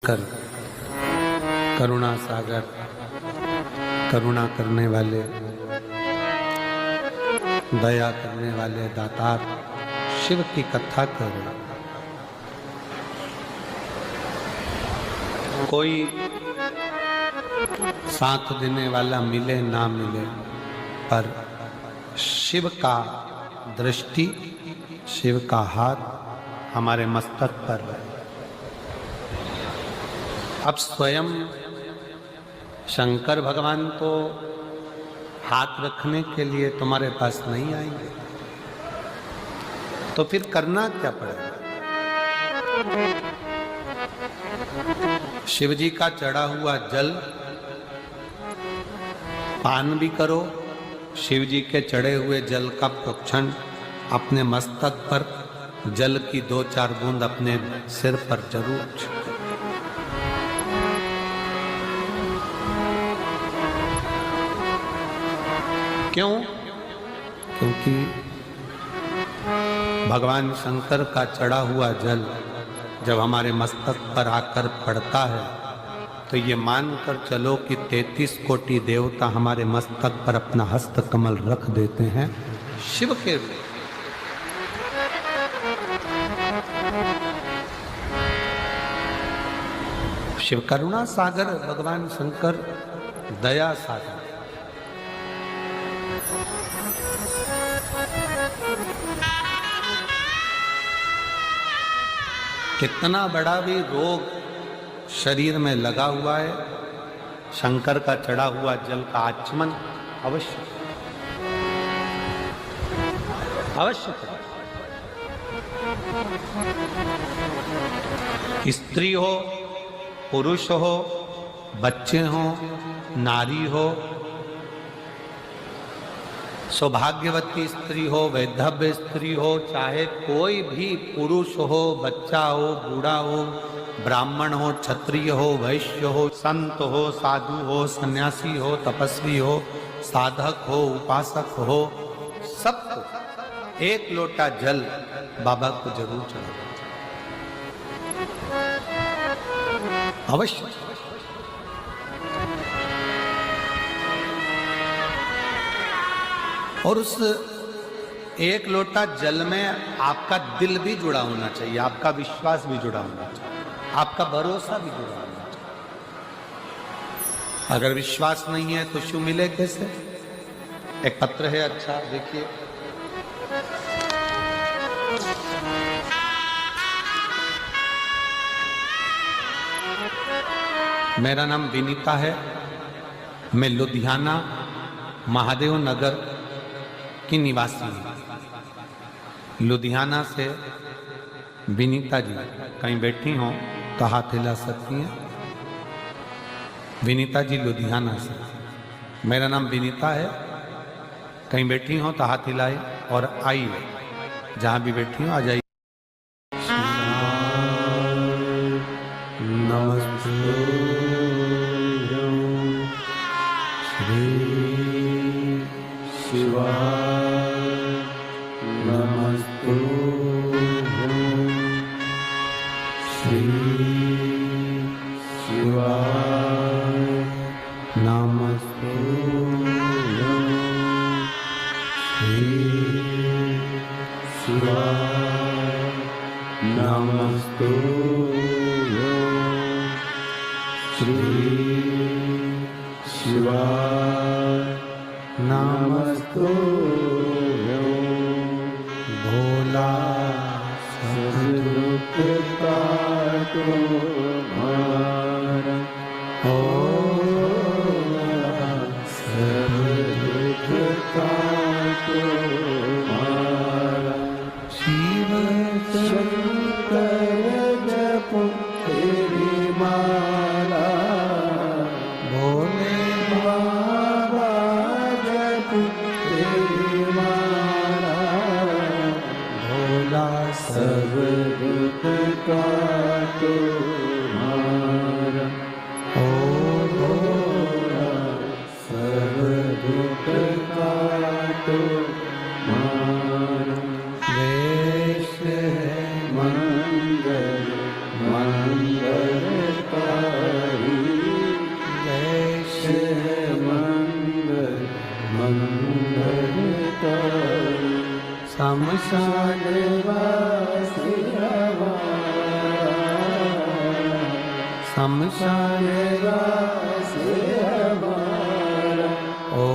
कर करुणा सागर, करुणा करने वाले, दया करने वाले दातार शिव की कथा कर रहे। कोई साथ देने वाला मिले ना मिले, पर शिव का दृष्टि, शिव का हाथ हमारे मस्तक पर है। अब स्वयं शंकर भगवान को हाथ रखने के लिए तुम्हारे पास नहीं आएंगे, तो फिर करना क्या पड़ेगा? शिव जी का चढ़ा हुआ जल पान भी करो, शिव जी के चढ़े हुए जल का प्रोक्षण अपने मस्तक पर, जल की 2-4 बूंद अपने सिर पर जरूर। क्यों? क्योंकि भगवान शंकर का चढ़ा हुआ जल जब हमारे मस्तक पर आकर पड़ता है, तो ये मानकर चलो कि 33 कोटि देवता हमारे मस्तक पर अपना हस्त कमल रख देते हैं शिव के रूप। शिव करुणा सागर, भगवान शंकर दया सागर। कितना बड़ा भी रोग शरीर में लगा हुआ है, शंकर का चढ़ा हुआ जल का आचमन अवश्य अवश्य। स्त्री हो, पुरुष हो, बच्चे हो, नारी हो, सौभाग्यवती स्त्री हो, वैधव्य स्त्री हो, चाहे कोई भी पुरुष हो, बच्चा हो, बूढ़ा हो, ब्राह्मण हो, क्षत्रिय हो, वैश्य हो, संत हो, साधु हो, सन्यासी हो, तपस्वी हो, साधक हो, उपासक हो, सबको एक लोटा जल बाबा को जरूर चढ़ाना अवश्य। और उस एक लोटा जल में आपका दिल भी जुड़ा होना चाहिए, आपका विश्वास भी जुड़ा होना चाहिए, आपका भरोसा भी जुड़ा होना चाहिए। अगर विश्वास नहीं है तो शिव मिले कैसे? एक पत्र है, अच्छा देखिए। मेरा नाम विनीता है, मैं लुधियाना महादेव नगर की निवासी हूँ। लुधियाना से विनीता जी कहीं बैठी हो तो हाथ हिला सकती हैं। विनीता जी लुधियाना से, मेरा नाम विनीता है, कहीं बैठी हो तो हाथ हिलाए और आइए, जहाँ भी बैठी हो आ जाइए। शमशानवासी शमशानवासी हमारा ओ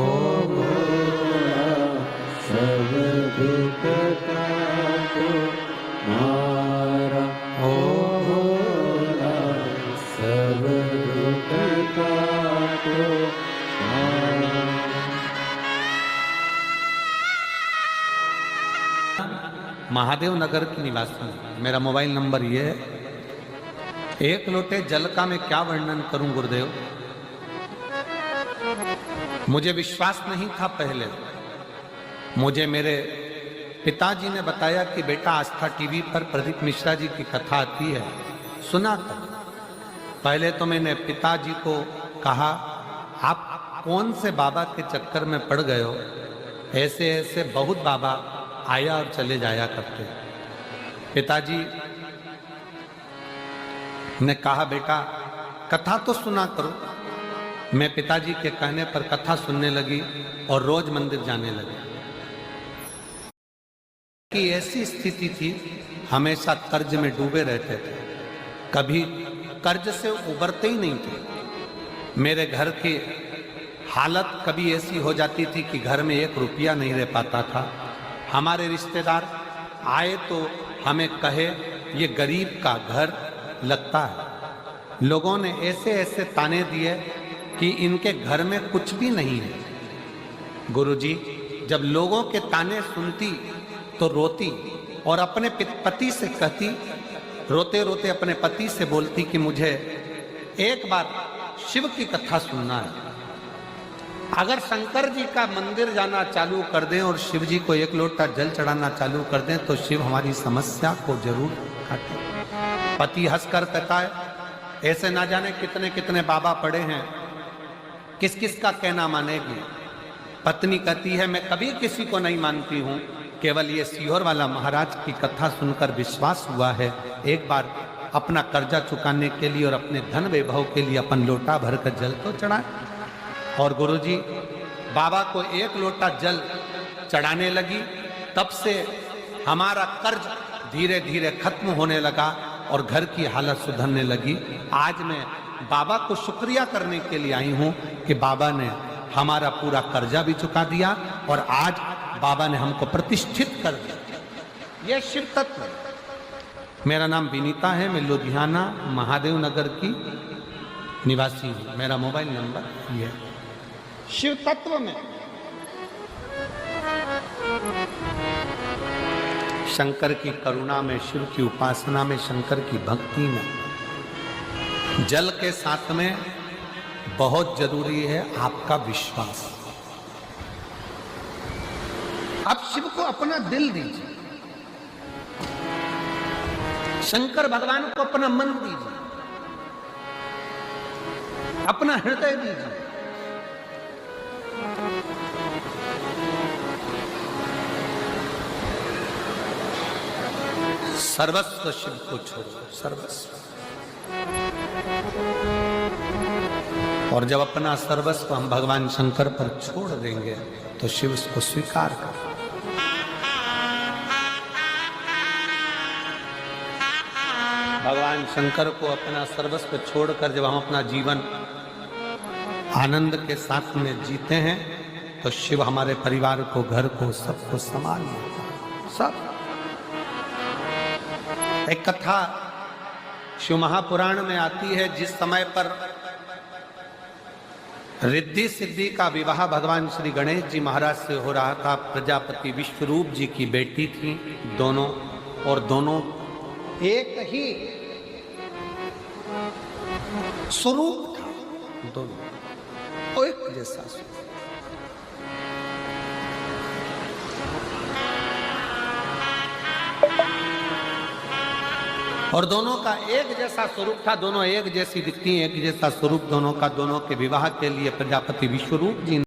सब दुख काटो मारा ओ सब दुख काटो मारा। महादेव नगर की निवासी हूं। मेरा मोबाइल नंबर ये है। एक लोटे जल का मैं क्या वर्णन करूं गुरुदेव। मुझे विश्वास नहीं था पहले। मुझे मेरे पिताजी ने बताया कि बेटा आस्था टीवी पर प्रदीप मिश्रा जी की कथा आती है, सुना था। पहले तो मैंने पिताजी को कहा, आप कौन से बाबा के चक्कर में पड़ गए हो, ऐसे ऐसे बहुत बाबा आया और चले जाया करते। पिताजी ने कहा, बेटा कथा तो सुना करो। मैं पिताजी के कहने पर कथा सुनने लगी और रोज मंदिर जाने लगी। कि ऐसी स्थिति थी, हमेशा कर्ज में डूबे रहते थे, कभी कर्ज से उबरते ही नहीं थे। मेरे घर की हालत कभी ऐसी हो जाती थी कि घर में 1 रुपया नहीं रह पाता था। हमारे रिश्तेदार आए तो हमें कहे ये गरीब का घर लगता है। लोगों ने ऐसे ऐसे ताने दिए कि इनके घर में कुछ भी नहीं है। गुरुजी, जब लोगों के ताने सुनती तो रोती और अपने पति से कहती, रोते रोते अपने पति से बोलती कि मुझे एक बार शिव की कथा सुनना है। अगर शंकर जी का मंदिर जाना चालू कर दें और शिव जी को 1 लोटा जल चढ़ाना चालू कर दें तो शिव हमारी समस्या को जरूर काटे। पति हंसकर कहता है, ऐसे ना जाने कितने कितने बाबा पड़े हैं, किस किस का कहना मानेगी। पत्नी कहती है, मैं कभी किसी को नहीं मानती हूं, केवल ये सीहोर वाला महाराज की कथा सुनकर विश्वास हुआ है। एक बार अपना कर्जा चुकाने के लिए और अपने धन वैभव के लिए अपन लोटा भर कर जल तो चढ़ाए। और गुरुजी, बाबा को 1 लोटा जल चढ़ाने लगी, तब से हमारा कर्ज धीरे धीरे खत्म होने लगा और घर की हालत सुधरने लगी। आज मैं बाबा को शुक्रिया करने के लिए आई हूं कि बाबा ने हमारा पूरा कर्जा भी चुका दिया और आज बाबा ने हमको प्रतिष्ठित कर दिया। यह शिव तत्व। मेरा नाम विनीता है, मैं लुधियाना महादेव नगर की निवासी हूं। मेरा मोबाइल नंबर ये है। शिव तत्व में शंकर की करुणा में, शिव की उपासना में, शंकर की भक्ति में, जल के साथ में बहुत जरूरी है आपका विश्वास। आप शिव को अपना दिल दीजिए, शंकर भगवान को अपना मन दीजिए, अपना हृदय दीजिए। सर्वस्व शिव को छोड़ो, सर्वस्व। और जब अपना सर्वस्व हम भगवान शंकर पर छोड़ देंगे तो शिव उसको स्वीकार कर। भगवान शंकर को अपना सर्वस्व छोड़कर जब हम अपना जीवन आनंद के साथ में जीते हैं तो शिव हमारे परिवार को, घर को, सबको संभाल लेता है। सब। एक कथा शिव महापुराण में आती है, जिस समय पर रिद्धि सिद्धि का विवाह भगवान श्री गणेश जी महाराज से हो रहा था। प्रजापति विश्वरूप जी की बेटी थी दोनों, और दोनों एक ही स्वरूप था, दोनों एक जैसा स्वरूप। और दोनों का एक जैसा स्वरूप था, दोनों एक जैसी दिखती, एक जैसा स्वरूप दोनों का। दोनों के विवाह के लिए प्रजापति विश्वरूप जी